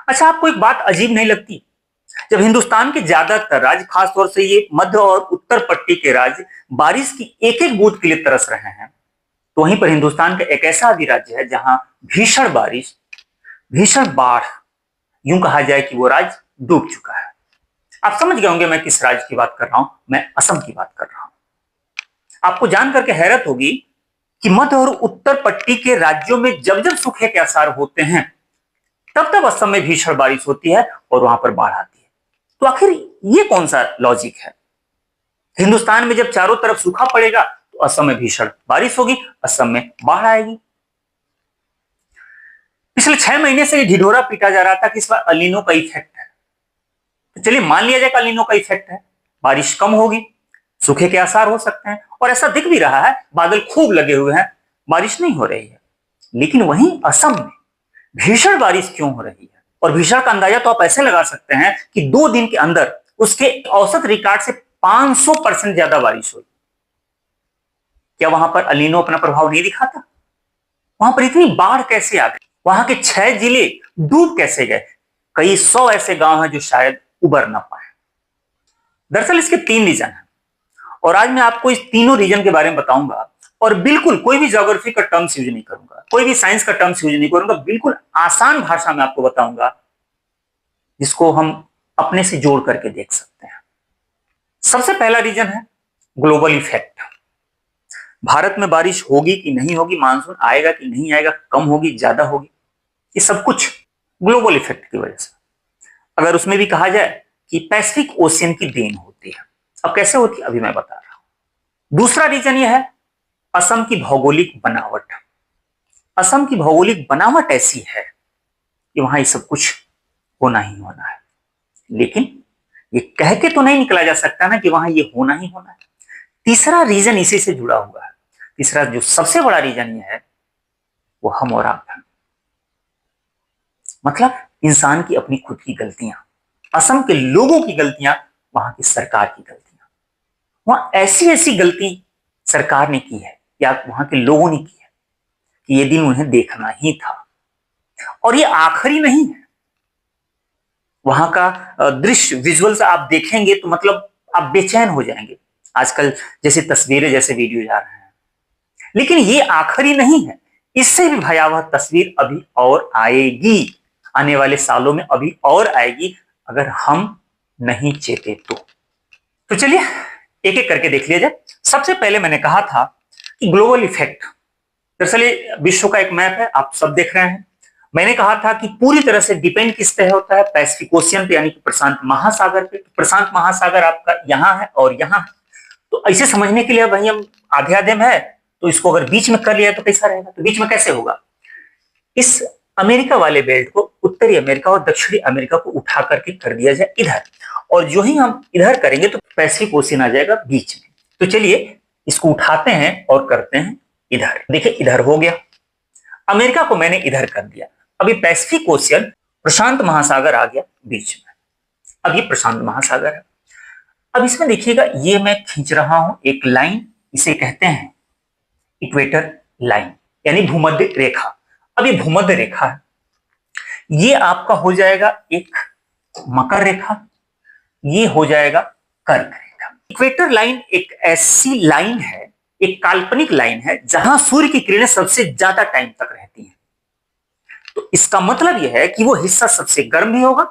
अच्छा, आपको एक बात अजीब नहीं लगती? जब हिंदुस्तान के ज्यादातर राज्य, खासतौर से ये मध्य और उत्तर पट्टी के राज्य बारिश की एक एक बूंद के लिए तरस रहे हैं, तो वहीं पर हिंदुस्तान का एक ऐसा भी राज्य है जहां भीषण बारिश, भीषण बाढ़, यूं कहा जाए कि वो राज्य डूब चुका है। आप समझ गए होंगे मैं किस राज्य की बात कर रहा हूं। मैं असम की बात कर रहा हूं। आपको जानकर के हैरत होगी कि मध्य और उत्तर पट्टी के राज्यों में जब जब सूखे के आसार होते हैं, तब तब असम में भीषण बारिश होती है और वहां पर बाढ़ आती है। तो आखिर ये कौन सा लॉजिक है? हिंदुस्तान में जब चारों तरफ सूखा पड़ेगा तो असम में भीषण बारिश होगी, असम में बाढ़ आएगी। पिछले 6 महीने से ये ढिढोरा पीटा जा रहा था कि इस बार एल नीनो का इफेक्ट है। तो चलिए मान लिया जाए कि एल नीनो का इफेक्ट है, बारिश कम होगी, सूखे के आसार हो सकते हैं, और ऐसा दिख भी रहा है, बादल खूब लगे हुए हैं, बारिश नहीं हो रही है। लेकिन वहीं असम में भीषण बारिश क्यों हो रही है? और भीषण का अंदाजा तो आप ऐसे लगा सकते हैं कि 2 दिन के अंदर उसके औसत रिकॉर्ड से 500% ज्यादा बारिश हुई। क्या वहां पर एल नीनो अपना प्रभाव नहीं दिखाता? वहां पर इतनी बाढ़ कैसे आ गई? वहां के 6 जिले डूब कैसे गए? कई 100 ऐसे गांव हैं जो शायद उबर ना पाए। दरअसल इसके 3 रीजन हैं, और आज मैं आपको इस तीनों रीजन के बारे में बताऊंगा। और बिल्कुल कोई भी ज्योग्राफी का टर्म्स यूज नहीं करूंगा, कोई भी साइंस का टर्म्स यूज नहीं करूंगा, बिल्कुल आसान भाषा में आपको बताऊंगा, जिसको हम अपने से जोड़ करके देख सकते हैं। सबसे पहला रीजन है ग्लोबल इफेक्ट। भारत में बारिश होगी कि नहीं होगी, मानसून आएगा कि नहीं आएगा, कम होगी ज्यादा होगी, ये सब कुछ ग्लोबल इफेक्ट की वजह से। अगर उसमें भी कहा जाए कि पैसिफिक ओशियन की देन होती है। अब कैसे होती है अभी मैं बता रहा हूं। दूसरा रीजन यह है असम की भौगोलिक बनावट। असम की भौगोलिक बनावट ऐसी है कि वहां ये सब कुछ होना ही होना है। लेकिन ये कह के तो नहीं निकला जा सकता ना कि वहां ये होना ही होना है। तीसरा रीजन इसी से जुड़ा हुआ है। तीसरा जो सबसे बड़ा रीजन ये है वो हम और आप हैं। मतलब इंसान की अपनी खुद की गलतियां, असम के लोगों की गलतियां, वहां की सरकार की गलतियां। वहां ऐसी ऐसी गलती सरकार ने की है या वहां के लोगों ने की है कि ये दिन उन्हें देखना ही था। और ये आखिरी नहीं है। वहां का दृश्य, विजुअल्स आप देखेंगे तो मतलब आप बेचैन हो जाएंगे। आजकल जैसे तस्वीरें, जैसे वीडियो जा रहे हैं। लेकिन ये आखिरी नहीं है। इससे भी भयावह तस्वीर अभी और आएगी, आने वाले सालों में अभी और आएगी, अगर हम नहीं चेते तो चलिए एक एक करके देख लिया जाए। सबसे पहले मैंने कहा था कि ग्लोबल इफेक्ट, दरअसल ये विश्व का एक मैप है, आप सब देख रहे हैं। मैंने कहा था कि पूरी तरह से डिपेंड किस पे होता है? पैसिफिक ओशियन पे, यानी कि प्रशांत महासागर पे। प्रशांत महासागर आपका यहां है और यहां है। तो ऐसे समझने के लिए भाई हम आधे आधे में है, तो इसको अगर बीच में कर लिया तो कैसा रहेगा? तो बीच में कैसे होगा? इस अमेरिका वाले बेल्ट को, उत्तरी अमेरिका और दक्षिणी अमेरिका को उठा करके कर दिया जाए इधर, और जो ही हम इधर करेंगे तो पैसिफिक ओशियन आ जाएगा बीच में। तो चलिए इसको उठाते हैं और करते हैं इधर। देखिए इधर हो गया, अमेरिका को मैंने इधर कर दिया। अभी पैसिफिक ओशियन, प्रशांत महासागर आ गया बीच में। अब ये प्रशांत महासागर है। अब इसमें देखिएगा, ये मैं खींच रहा हूं एक लाइन, इसे कहते हैं इक्वेटर लाइन, यानी भूमध्य रेखा। अब ये भूमध्य रेखा है, ये आपका हो जाएगा एक मकर रेखा, ये हो जाएगा कर्क रेखा। इक्वेटर लाइन एक ऐसी लाइन है, एक काल्पनिक लाइन है, जहां सूर्य की किरणें सबसे ज्यादा टाइम तक रहती हैं। तो इसका मतलब यह है कि वो हिस्सा सबसे गर्म भी होगा,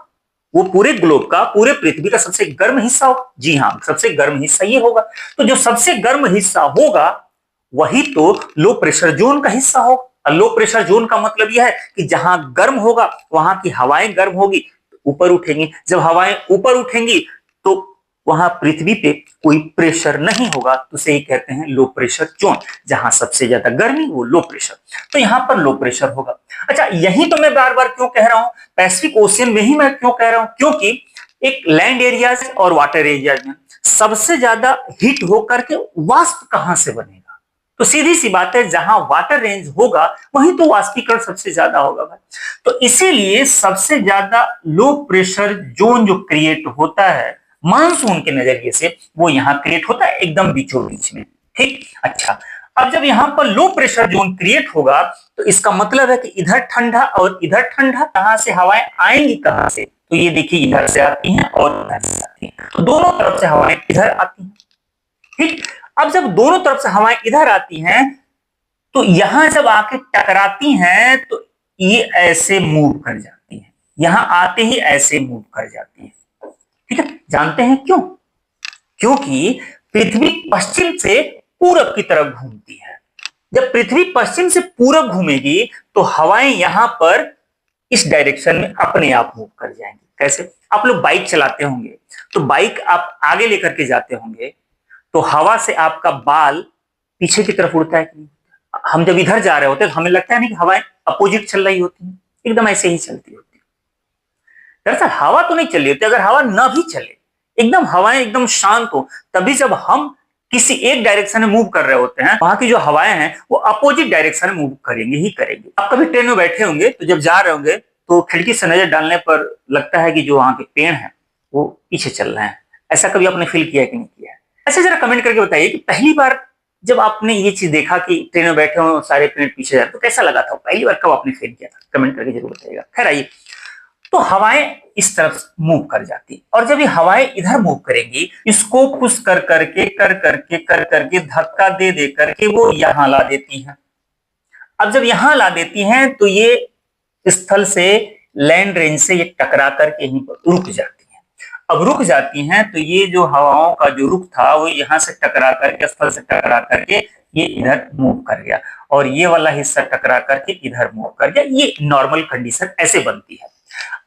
वो पूरे ग्लोब का, पूरे पृथ्वी का सबसे गर्म हिस्सा होगा। जी हां, सबसे गर्म हिस्सा ये होगा। तो जो सबसे गर्म हिस्सा होगा वही तो लो प्रेशर जोन का हिस्सा होगा। लो प्रेशर जोन का मतलब यह है कि जहां गर्म होगा वहां की हवाएं गर्म होगी, ऊपर उठेंगी। जब हवाएं ऊपर उठेंगी तो वहां पृथ्वी पे कोई प्रेशर नहीं होगा, तो उसे कहते हैं लो प्रेशर जोन। जहां सबसे ज्यादा गर्मी वो लो प्रेशर, तो यहां पर लो प्रेशर होगा। अच्छा, यही तो मैं बार बार क्यों कह रहा हूं, पैसिफिक ओशियन में ही मैं क्यों कह रहा हूं, क्योंकि एक लैंड एरियाज और वाटर एरियाज में सबसे ज्यादा हीट होकर के वाष्प कहां से बनेगा? तो सीधी सी बात है, जहां वाटर रेंज होगा वहीं तो वाष्पीकरण सबसे ज्यादा होगा भाई। तो इसीलिए सबसे ज्यादा लो प्रेशर जोन जो क्रिएट होता है मानसून के नजरिए से, वो यहां क्रिएट होता है एकदम बीचों बीच में। ठीक, अच्छा, अब जब यहां पर लो प्रेशर जोन क्रिएट होगा तो इसका मतलब है कि इधर ठंडा और इधर ठंडा, कहां से हवाएं आएंगी, कहां से, तो ये देखिए इधर से आती हैं और इधर से आती हैं, तो दोनों तरफ से हवाएं इधर आती हैं। ठीक, अब जब दोनों तरफ से हवाएं इधर आती हैं तो यहां जब आके टकराती हैं तो ये ऐसे मूव कर जाती हैं, यहां आते ही ऐसे मूव कर जाती हैं। ठीक है, जानते हैं क्यों? क्योंकि पृथ्वी पश्चिम से पूरब की तरफ घूमती है। जब पृथ्वी पश्चिम से पूरब घूमेगी तो हवाएं यहां पर इस डायरेक्शन में अपने आप मूव कर जाएंगी। कैसे? आप लोग बाइक चलाते होंगे तो बाइक आप आगे लेकर के जाते होंगे तो हवा से आपका बाल पीछे की तरफ उड़ता है कि नहीं? हम जब इधर जा रहे होते हैं तो हमें लगता है नहीं कि हवाएं अपोजिट चल रही होती है, एकदम ऐसे ही चलती होती है। दरअसल हवा तो नहीं चल रही होती। अगर हवा ना भी चले, एकदम हवाएं एकदम शांत हो, तभी जब हम किसी एक डायरेक्शन में मूव कर रहे होते हैं, वहां की जो हवाएं हैं वो अपोजिट डायरेक्शन में मूव करेंगे ही करेंगे। आप कभी ट्रेन में बैठे होंगे तो जब जा रहे होंगे तो खिड़की से नजर डालने पर लगता है कि जो वहां के पेड़ हैं वो पीछे चल रहे हैं। ऐसा कभी आपने फील किया कि नहीं किया? ऐसा जरा कमेंट करके बताइए कि पहली बार जब आपने ये चीज देखा कि ट्रेन में बैठे हो सारे पेड़ पीछे जा रहे तो कैसा लगा था? पहली बार कब आपने फील किया था? कमेंट करके जरूर बताइएगा। खैर आइए, तो हवाएं इस तरफ मूव कर जाती और जब ये हवाएं इधर मूव करेंगी, इसको पुश कर करके धक्का दे दे करके वो यहां ला देती हैं। अब जब यहां ला देती हैं तो ये स्थल से, लैंड रेंज से ये टकरा करके यहीं पर रुक जाती हैं। अब रुक जाती हैं तो ये जो हवाओं का जो रुख था वो यहां से टकरा करके, स्थल से टकरा करके ये इधर मूव कर गया और ये वाला हिस्सा टकरा करके इधर मूव कर गया। ये नॉर्मल कंडीशन ऐसे बनती है।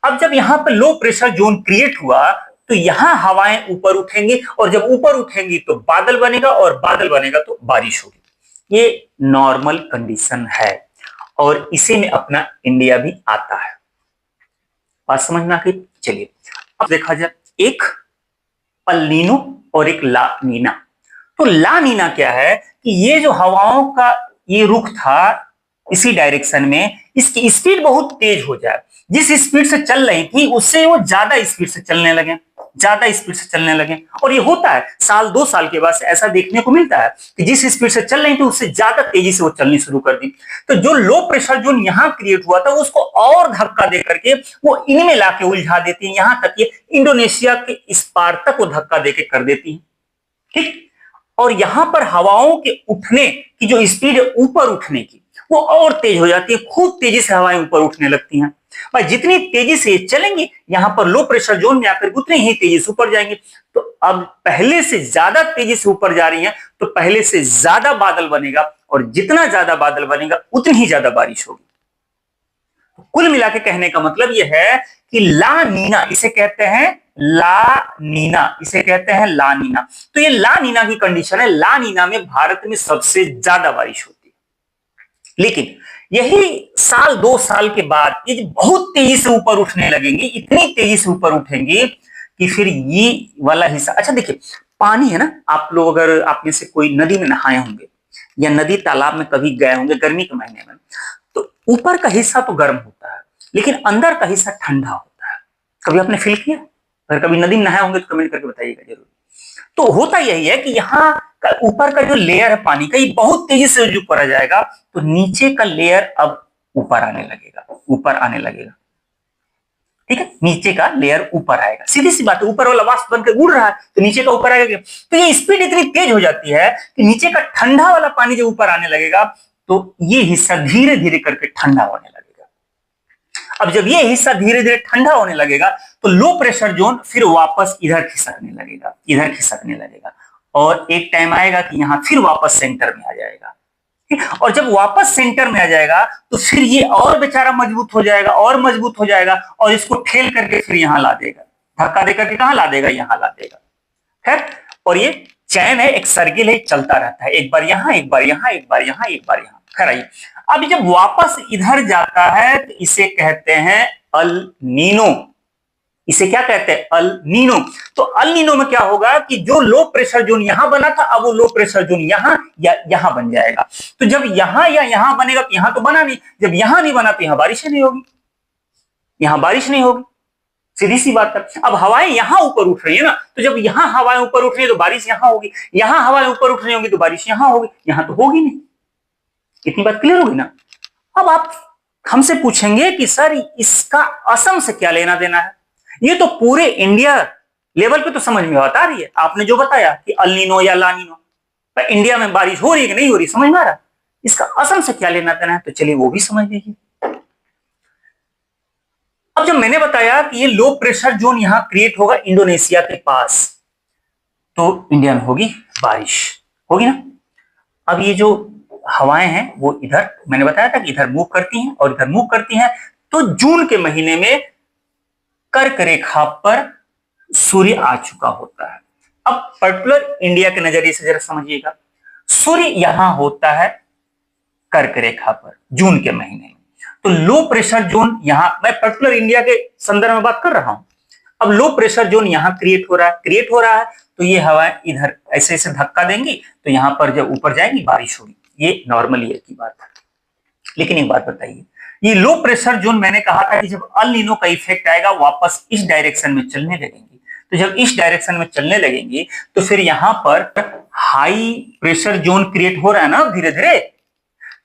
अब जब यहां पर लो प्रेशर जोन क्रिएट हुआ तो यहां हवाएं ऊपर उठेंगी और जब ऊपर उठेंगी तो बादल बनेगा और बादल बनेगा तो बारिश होगी। ये नॉर्मल कंडीशन है और इसी में अपना इंडिया भी आता है। बात समझ में आ गई? चलिए अब देखा जाए, एक अल नीनो और एक ला नीना। तो ला नीना क्या है कि ये जो हवाओं का ये रुख था इसी डायरेक्शन में, इसकी स्पीड बहुत तेज हो जाए, जिस स्पीड से चल रही थी उससे वो ज्यादा स्पीड से चलने लगे। और ये होता है साल 2 साल के बाद से ऐसा देखने को मिलता है कि जिस स्पीड से चल रही थी उससे ज्यादा तेजी से वो चलनी शुरू कर दी। तो जो लो प्रेशर जोन यहां क्रिएट हुआ था उसको और धक्का दे करके वो इनमें लाके उलझा देती है, यहां तक ये इंडोनेशिया के इस पार तक वो धक्का देके कर देती है। ठीक, और यहां पर हवाओं के उठने की जो स्पीड है ऊपर उठने की वो और तेज हो जाती है, खूब तेजी से हवाएं ऊपर उठने लगती हैं। भाई जितनी तेजी से चलेंगे यहां पर लो प्रेशर जोन में आकर उतनी ही तेजी से ऊपर जाएंगे। तो अब पहले से ज्यादा तेजी से ऊपर जा रही हैं तो पहले से ज्यादा बादल बनेगा और जितना ज्यादा बादल बनेगा उतनी ही ज्यादा बारिश होगी। तो कुल मिला के कहने का मतलब यह है कि ला नीना इसे कहते हैं, इसे कहते हैं ला नीना। तो ये ला नीना की कंडीशन है। ला नीना में भारत में सबसे ज्यादा बारिश होती है, लेकिन यही साल 2 साल के बाद ये बहुत तेजी से ऊपर उठने लगेंगी, इतनी तेजी से ऊपर उठेंगी कि फिर ये वाला हिस्सा, अच्छा देखिए पानी है ना, आप लोग अगर आप में से कोई नदी में नहाए होंगे या नदी तालाब में कभी गए होंगे गर्मी के महीने में, तो ऊपर का हिस्सा तो गर्म होता है लेकिन अंदर का हिस्सा ठंडा होता है। कभी आपने फील किया? अगर कभी नदी में नहाए होंगे तो कमेंट करके बताइएगा जरूर। तो होता यही है कि यहाँ का ऊपर का जो लेयर है पानी का ये बहुत तेजी से ऊपर आ जाएगा तो नीचे का लेयर अब ऊपर आने लगेगा। ठीक है, नीचे का लेयर ऊपर आएगा, सीधी सी बात है। ऊपर वाला वाष्प बनकर उड़ रहा है तो नीचे का ऊपर आएगा। तो ये स्पीड इतनी तेज हो जाती है कि नीचे का ठंडा वाला पानी जो ऊपर आने लगेगा तो ये हिस्सा धीरे धीरे करके ठंडा होने लगेगा। अब जब ये हिस्सा धीरे धीरे ठंडा होने लगेगा तो लो प्रेशर जोन फिर वापस इधर खिसकने लगेगा और एक टाइम आएगा कि यहां फिर वापस सेंटर में आ जाएगा। और जब वापस सेंटर में आ जाएगा तो फिर ये और बेचारा मजबूत हो जाएगा और इसको ठेल करके फिर यहां ला देगा, धक्का देकर के कहां ला देगा? यहां ला देगा। खैर, और ये चैन है, एक सर्किल है, चलता रहता है, एक बार यहां, एक बार यहां, एक बार यहां, एक बार यहां। खैर आइए, अब जब वापस इधर जाता है तो इसे कहते हैं अल नीनो। इसे क्या कहते हैं? El Nino. तो अल नीनो में क्या होगा कि जो लो प्रेशर जोन यहां बना था अब वो लो प्रेशर जोन यहां या यहां बन जाएगा। तो जब यहां या यहां बनेगा तो यहां तो बना नहीं, जब यहां नहीं बना तो यहां बारिश नहीं होगी, सीधी सी बात है। अब हवाएं यहां ऊपर उठ रही है ना, तो जब यहां हवाएं ऊपर उठ रही है तो बारिश यहां होगी, यहां हवाएं ऊपर उठ रही होंगी तो बारिश यहां होगी, यहां तो होगी नहीं। इतनी बात क्लियर होगी ना। अब आप हमसे पूछेंगे कि सर इसका असम से क्या लेना देना है। ये तो पूरे इंडिया लेवल पे तो समझ में बता रही है, आपने जो बताया कि अल नीनो या ला नीनो, पर इंडिया में बारिश हो रही है कि नहीं हो रही समझ में आ रहा, इसका असम से क्या लेना देना है, तो चलिए वो भी समझ लीजिए। अब जब मैंने बताया कि ये लो प्रेशर जोन यहां क्रिएट होगा इंडोनेशिया के पास, तो इंडिया में होगी बारिश, होगी ना। अब ये जो हवाएं हैं वो इधर, मैंने बताया था कि इधर मूव करती हैं और इधर मूव करती हैं, तो जून के महीने में कर्क रेखा पर सूर्य आ चुका होता है। अब पर्टिकुलर इंडिया के नजरिए से जरा समझिएगा, सूर्य यहां होता है कर्क रेखा पर जून के महीने में, तो लो प्रेशर जोन यहां, मैं पर्टिकुलर इंडिया के संदर्भ में बात कर रहा हूं। अब लो प्रेशर जोन यहां क्रिएट हो रहा है, तो ये हवाएं इधर ऐसे ऐसे धक्का देंगी, तो यहां पर जब ऊपर जाएंगी बारिश होगी। ये नॉर्मल ईयर की बात है। लेकिन एक बात बताइए, ये लो प्रेशर जोन मैंने कहा था कि जब अल नीनो का इफेक्ट आएगा वापस इस डायरेक्शन में चलने लगेंगी, तो जब इस डायरेक्शन में चलने लगेंगी तो फिर यहां पर हाई प्रेशर जोन क्रिएट हो रहा है ना धीरे धीरे।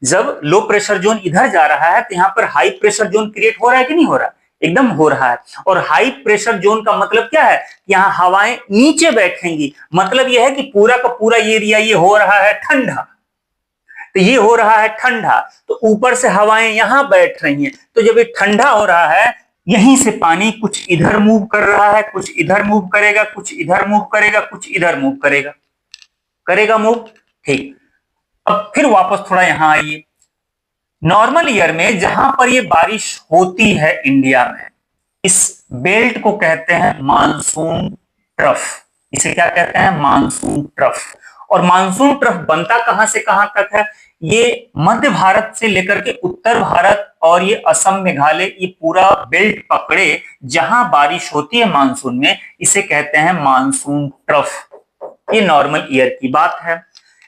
जब लो प्रेशर जोन इधर जा रहा है तो यहां पर हाई प्रेशर जोन क्रिएट हो रहा है कि नहीं हो रहा, एकदम हो रहा है। और हाई प्रेशर जोन का मतलब क्या है, यहां हवाएं नीचे बैठेंगी, मतलब यह है कि पूरा का पूरा एरिया ये हो रहा है ठंडा, तो ये हो रहा है ठंडा, तो ऊपर से हवाएं यहां बैठ रही हैं, तो जब ये ठंडा हो रहा है यहीं से पानी कुछ इधर मूव कर रहा है, कुछ इधर मूव करेगा, कुछ इधर मूव करेगा, कुछ इधर मूव करेगा, करेगा मूव, ठीक। अब फिर वापस थोड़ा यहां आइए, नॉर्मल ईयर में जहां पर ये बारिश होती है इंडिया में, इस बेल्ट को कहते हैं मानसून ट्रफ। इसे क्या कहते हैं, मानसून ट्रफ। और मानसून ट्रफ बनता कहां से कहां तक है, ये मध्य भारत से लेकर के उत्तर भारत और ये असम मेघालय, ये पूरा बेल्ट पकड़े जहां बारिश होती है मानसून में, इसे कहते हैं मानसून ट्रफ। ये नॉर्मल ईयर की बात है।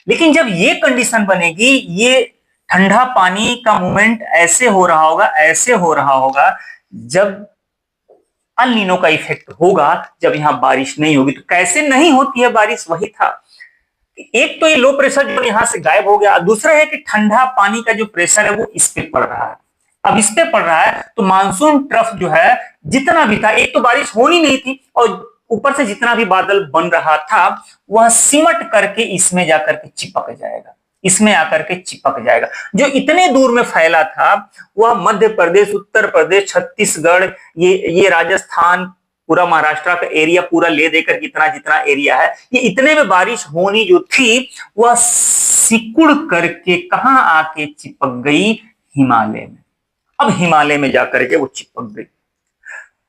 लेकिन जब ये कंडीशन बनेगी, ये ठंडा पानी का मूवमेंट ऐसे हो रहा होगा, ऐसे हो रहा होगा, जब अल नीनो का इफेक्ट होगा, जब यहां बारिश नहीं होगी। तो कैसे नहीं होती है बारिश, वही था। एक तो ये लो प्रेशर जो यहां से गायब हो गया, दूसरा है कि ठंडा पानी का जो प्रेशर है वो इस पे पड़ रहा है। अब इस पे पड़ रहा है तो मानसून ट्रफ जो है जितना भी था, एक तो बारिश होनी नहीं थी, और ऊपर से जितना भी बादल बन रहा था वह सिमट करके इसमें जाकर के चिपक जाएगा, इसमें आकर के चिपक जाएगा। जो इतने दूर में फैला था वह मध्य प्रदेश, उत्तर प्रदेश, छत्तीसगढ़, ये राजस्थान, पूरा महाराष्ट्र का एरिया पूरा ले देकर जितना जितना एरिया है, ये इतने में बारिश होनी जो थी वह सिकुड़ करके कहां आके चिपक गई, हिमालय में। अब हिमालय में जाकर के वो चिपक गई।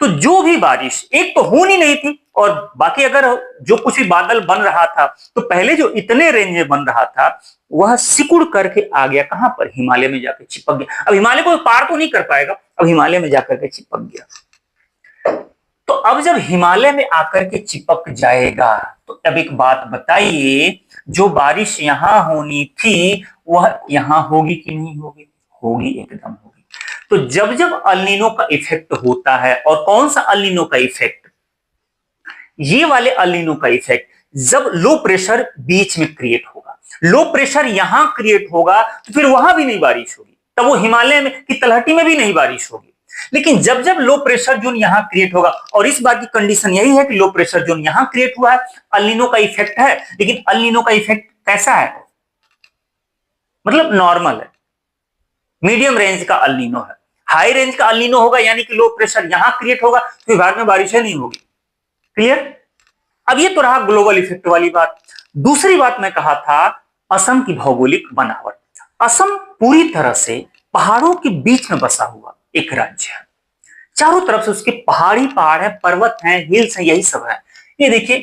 तो जो भी बारिश एक तो होनी नहीं थी, और बाकी अगर जो कुछ भी बादल बन रहा था तो पहले जो इतने रेंज में बन रहा था वह सिकुड़ करके आ गया कहां पर, हिमालय में जाकर चिपक गया। अब हिमालय को पार तो नहीं कर पाएगा, अब हिमालय में जाकर के चिपक गया। तो अब जब हिमालय में आकर के चिपक जाएगा तो अब एक बात बताइए, जो बारिश यहां होनी थी वह यहां होगी कि नहीं होगी, होगी, एकदम होगी। तो जब जब अल नीनो का इफेक्ट होता है, और कौन सा अल नीनो का इफेक्ट, ये वाले अल नीनो का इफेक्ट, जब लो प्रेशर बीच में क्रिएट होगा, लो प्रेशर यहां क्रिएट होगा तो फिर वहां भी नहीं बारिश होगी, तब वो हिमालय में की तलहटी में भी नहीं बारिश होगी। लेकिन जब जब लो प्रेशर जोन यहां क्रिएट होगा, और इस बार की कंडीशन यही है कि लो प्रेशर जोन यहां क्रिएट हुआ है, अल नीनो का इफेक्ट है, लेकिन अल नीनो का इफेक्ट कैसा है, मतलब नॉर्मल है, मीडियम रेंज का अल नीनो है। हाई रेंज का अल नीनो होगा यानी कि लो प्रेशर यहां क्रिएट होगा तो भारत में बारिशें नहीं होगी। क्लियर। अब ये तो रहा ग्लोबल इफेक्ट वाली बात। दूसरी बात मैं कहा था असम की भौगोलिक बनावट। असम पूरी तरह से पहाड़ों के बीच में बसा हुआ एक राज्य है, चारों तरफ से उसके पहाड़ी पहाड़ है, पर्वत हैं, हिल्स हैं, यही सब है। ये देखिए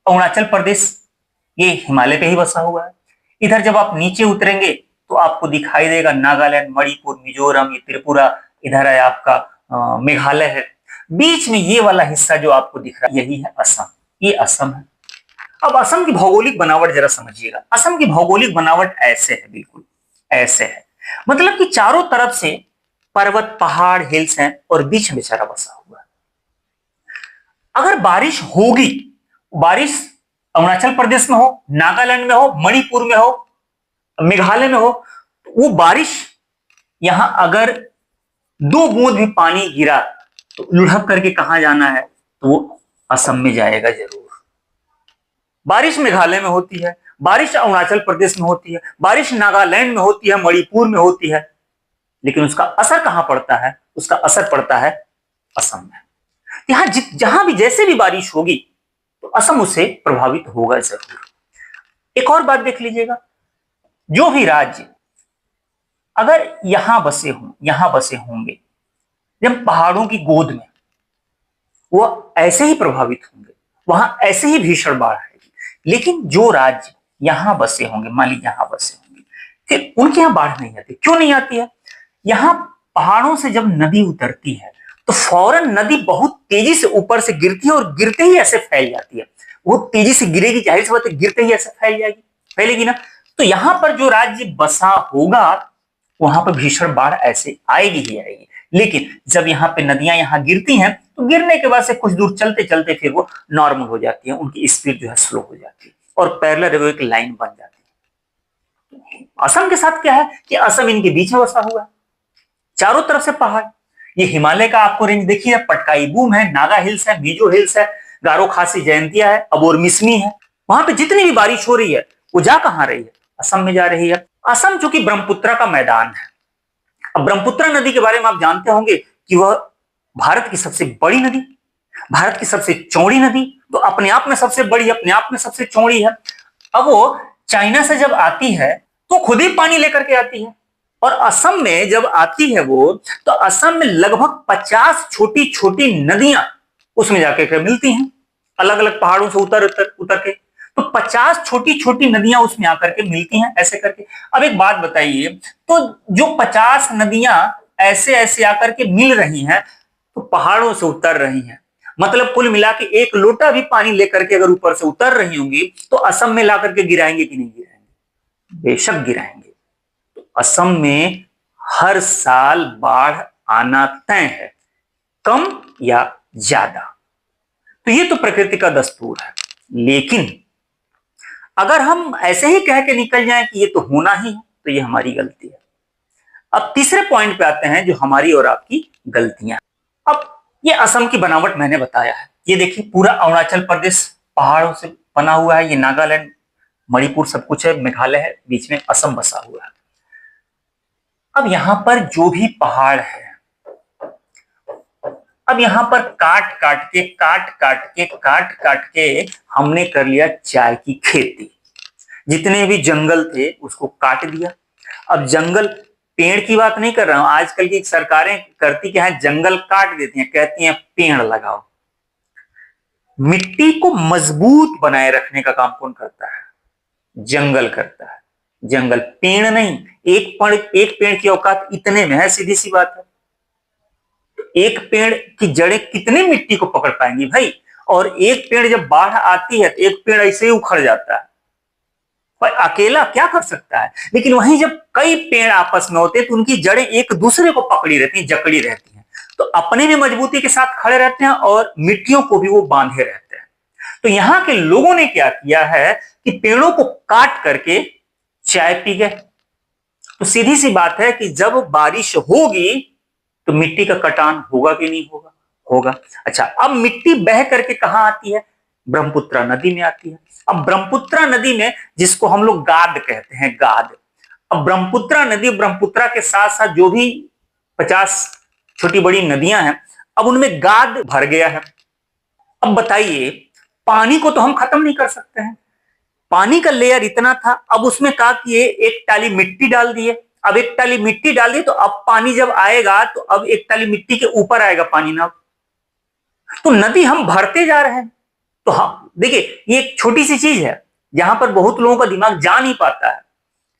अरुणाचल प्रदेश, ये हिमालय पे ही बसा हुआ है। इधर जब आप नीचे उतरेंगे तो आपको दिखाई देगा नागालैंड, मणिपुर, मिजोरम, ये त्रिपुरा, इधर है आपका मेघालय है। बीच में ये वाला हिस्सा जो आपको दिख रहा है यही है असम, ये असम है। अब असम की भौगोलिक बनावट जरा समझिएगा। असम की भौगोलिक बनावट ऐसे है, बिल्कुल ऐसे है, मतलब कि चारों तरफ से पर्वत, पहाड़, हिल्स हैं, और बीच में बेचारा बसा हुआ है। अगर बारिश होगी, बारिश अरुणाचल प्रदेश में हो, नागालैंड में हो, मणिपुर में हो, मेघालय में हो, वो बारिश यहां अगर 2 बूंद भी पानी गिरा तो लुढ़क करके कहां जाना है, तो वो असम में जाएगा जरूर। बारिश मेघालय में होती है, बारिश अरुणाचल प्रदेश में होती है, बारिश नागालैंड में होती है, मणिपुर में होती है, लेकिन उसका असर कहां पड़ता है? उसका असर पड़ता है असम में। यहां जहां भी जैसे भी बारिश होगी तो असम उससे प्रभावित होगा जरूर। एक और बात देख लीजिएगा, जो भी राज्य अगर यहां बसे होंगे, जब पहाड़ों की गोद में, वो ऐसे ही प्रभावित होंगे, वहां ऐसे ही भीषण बाढ़ आएगी। लेकिन जो राज्य यहां बसे होंगे, मान लीजिए यहां बसे होंगे, फिर उनके यहां बाढ़ नहीं आती। क्यों नहीं आती है? यहां पहाड़ों से जब नदी उतरती है तो फौरन नदी बहुत तेजी से ऊपर से गिरती है और गिरते ही ऐसे फैल जाती है। वो तेजी से गिरेगी, जाहिर सी बात है, गिरते ही ऐसे फैलेगी ना। तो यहां पर जो राज्य बसा होगा वहां पर भीषण बाढ़ ऐसे आएगी ही आएगी। लेकिन जब यहाँ पे नदियां यहां गिरती हैं तो गिरने के बाद से कुछ दूर चलते चलते फिर वो नॉर्मल हो जाती है, उनकी स्पीड जो है स्लो हो जाती है और पैरेलल एक लाइन बन जाती है। असम के साथ क्या है कि असम इनके बीच में बसा हुआ है, चारों तरफ से पहाड़। ये हिमालय का आपको रेंज देखिए, पटकाई बूम है, नागा हिल्स है, मिजो हिल्स है, गारो खासी जयंतिया है, अबोर मिसमी है। वहां पे जितनी भी बारिश हो रही है वो जा कहां रही है? असम में जा रही है। असम चूंकि ब्रह्मपुत्र का मैदान है, अब ब्रह्मपुत्र नदी के बारे में आप जानते होंगे कि वह भारत की सबसे बड़ी नदी, भारत की सबसे चौड़ी नदी, तो अपने आप में सबसे बड़ी, अपने आप में सबसे चौड़ी है। अब वो चाइना से जब आती है तो खुद ही पानी लेकर के आती है, और असम में जब आती है वो, तो असम में लगभग 50 छोटी छोटी नदियां उसमें जाकर मिलती हैं, अलग अलग पहाड़ों से उतर उतर उतर के। तो 50 छोटी छोटी नदियां उसमें आकर के मिलती हैं ऐसे करके। अब एक बात बताइए, तो जो 50 नदियां ऐसे ऐसे आकर के मिल रही हैं तो पहाड़ों से उतर रही हैं, मतलब कुल मिला के एक लोटा भी पानी लेकर के अगर ऊपर से उतर रही होंगी तो असम में ला करके गिराएंगे कि नहीं गिराएंगे? बेशक गिराएंगे। तो असम में हर साल बाढ़ आना तय है, कम या ज्यादा। तो ये तो प्रकृति का दस्तूर है। लेकिन अगर हम ऐसे ही कह के निकल जाएं कि ये तो होना ही है, तो ये हमारी गलती है। अब तीसरे पॉइंट पे आते हैं जो हमारी और आपकी गलतियां। अब ये असम की बनावट मैंने बताया है, ये देखिए पूरा अरुणाचल प्रदेश पहाड़ों से बना हुआ है, ये नागालैंड मणिपुर सब कुछ है, मेघालय है, बीच में असम बसा हुआ है। अब यहां पर जो भी पहाड़ है, अब यहां पर काट काट के हमने कर लिया चाय की खेती। जितने भी जंगल थे उसको काट दिया। अब जंगल, पेड़ की बात नहीं कर रहा हूं, आजकल की सरकारें करती क्या है, जंगल काट देती हैं, कहती हैं पेड़ लगाओ। मिट्टी को मजबूत बनाए रखने का काम कौन करता है? जंगल करता है। जंगल, पेड़ नहीं। एक पेड़ की औकात इतने में है, सीधी सी बात है। एक पेड़ की जड़ें कितने मिट्टी को पकड़ पाएंगी भाई? और एक पेड़ जब बाढ़ आती है तो एक पेड़ ऐसे ही उखड़ जाता है, पर अकेला क्या कर सकता है? लेकिन वहीं जब कई पेड़ आपस में होते हैं तो उनकी जड़ें एक दूसरे को पकड़ी रहती हैं, जकड़ी रहती हैं, तो अपने भी मजबूती के साथ खड़े रहते हैं और मिट्टियों को भी वो बांधे रहते हैं। तो यहां के लोगों ने क्या किया है कि पेड़ों को काट करके चाय पी गए। तो सीधी सी बात है कि जब बारिश होगी तो मिट्टी का कटान होगा कि नहीं होगा? होगा। अच्छा, अब मिट्टी बह करके कहां आती है? ब्रह्मपुत्र नदी में आती है। अब ब्रह्मपुत्र नदी में, जिसको हम लोग गाद कहते हैं, गाद, अब ब्रह्मपुत्र नदी, ब्रह्मपुत्र के साथ साथ जो भी 50 छोटी बड़ी नदियां हैं, अब उनमें गाद भर गया है। अब बताइए, पानी को तो हम खत्म नहीं कर सकते हैं, पानी का लेयर इतना था, अब उसमें क्या किए, एक टाली मिट्टी डाल दिए। अब एक टाली मिट्टी डाल दी तो अब पानी जब आएगा तो अब एक टाली मिट्टी के ऊपर आएगा पानी ना, तो नदी हम भरते जा रहे हैं। तो हाँ देखिए, ये एक छोटी सी चीज है जहां पर बहुत लोगों का दिमाग जा नहीं पाता है।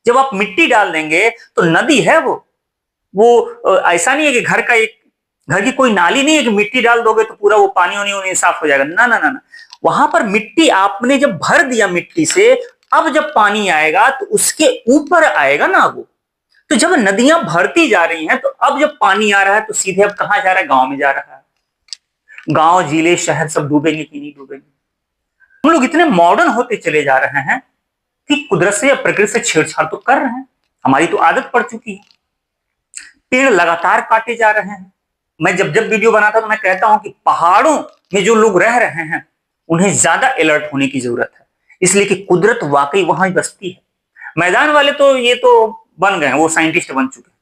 जब आप मिट्टी डाल देंगे तो नदी है वो ऐसा नहीं है कि घर की कोई नाली नहीं है कि मिट्टी डाल दोगे तो पूरा वो पानी होनी साफ हो जाएगा। ना ना ना ना, वहां पर मिट्टी आपने जब भर दिया मिट्टी से, अब जब पानी आएगा तो उसके ऊपर आएगा ना वो। तो जब नदियां भरती जा रही हैं तो अब जब पानी आ रहा है तो सीधे अब कहां जा रहा है? गांव में जा रहा है। गांव, जिले, शहर सब डूबेंगे कि नहीं डूबेंगे? हम लोग इतने मॉडर्न होते चले जा रहे हैं कि कुदरत से या प्रकृति से छेड़छाड़ तो कर रहे हैं। हमारी तो आदत पड़ चुकी है। पेड़ लगातार काटे जा रहे हैं। मैं जब जब वीडियो बनाता तो मैं कहता हूं कि पहाड़ों में जो लोग रह रहे हैं उन्हें ज्यादा अलर्ट होने की जरूरत है, इसलिए कि कुदरत वाकई वहां ही बसती है। मैदान वाले तो ये तो बन गए हैं, वो साइंटिस्ट बन चुके हैं,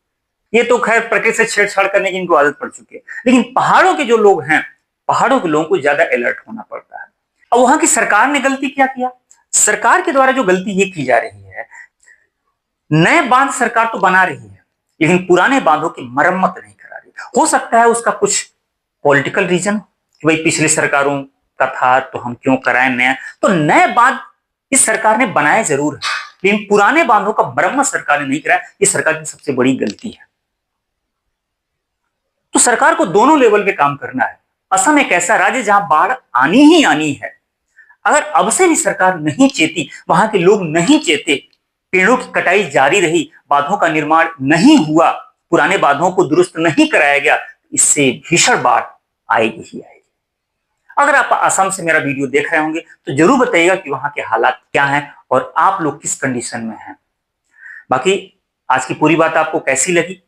ये तो खैर प्रकृति से छेड़छाड़ करने की इनको आदत पड़ चुकी है। लेकिन पहाड़ों के जो लोग हैं, पहाड़ों के लोगों को ज्यादा अलर्ट होना पड़ता है। अब वहां की सरकार ने गलती क्या किया? सरकार के द्वारा जो गलती ये की जा रही है, नए बांध सरकार तो बना रही है लेकिन पुराने बांधों की मरम्मत नहीं करा रही। हो सकता है उसका कुछ पॉलिटिकल रीजन कि भाई पिछली सरकारों का था तो हम क्यों कराएं नया। तो नए बांध इस सरकार ने बनाए जरूर है लेकिन पुराने बांधों का मरम्मत सरकार ने नहीं कराया। ये सरकार की सबसे बड़ी गलती है। तो सरकार को दोनों लेवल पे काम करना है। असम एक ऐसा राज्य जहां बाढ़ आनी ही आनी है। अगर अब से भी सरकार नहीं चेती, वहां के लोग नहीं चेते, पेड़ों की कटाई जारी रही, बांधों का निर्माण नहीं हुआ, पुराने बांधों को दुरुस्त नहीं कराया गया, इससे भीषण बाढ़ आएगी ही आएगी। अगर आप असम से मेरा वीडियो देख रहे होंगे तो जरूर बताइएगा कि वहां के हालात क्या हैं और आप लोग किस कंडीशन में हैं। बाकी आज की पूरी बात आपको कैसी लगी?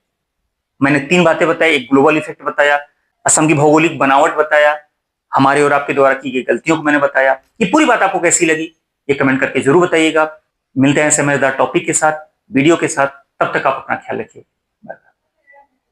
मैंने 3 बातें बताई, एक ग्लोबल इफेक्ट बताया, असम की भौगोलिक बनावट बताया, हमारे और आपके द्वारा की गई गलतियों को मैंने बताया। ये पूरी बात आपको कैसी लगी ये कमेंट करके जरूर बताइएगा। मिलते हैं ऐसे मजेदार टॉपिक के साथ, वीडियो के साथ। तब तक आप अपना ख्याल रखिए।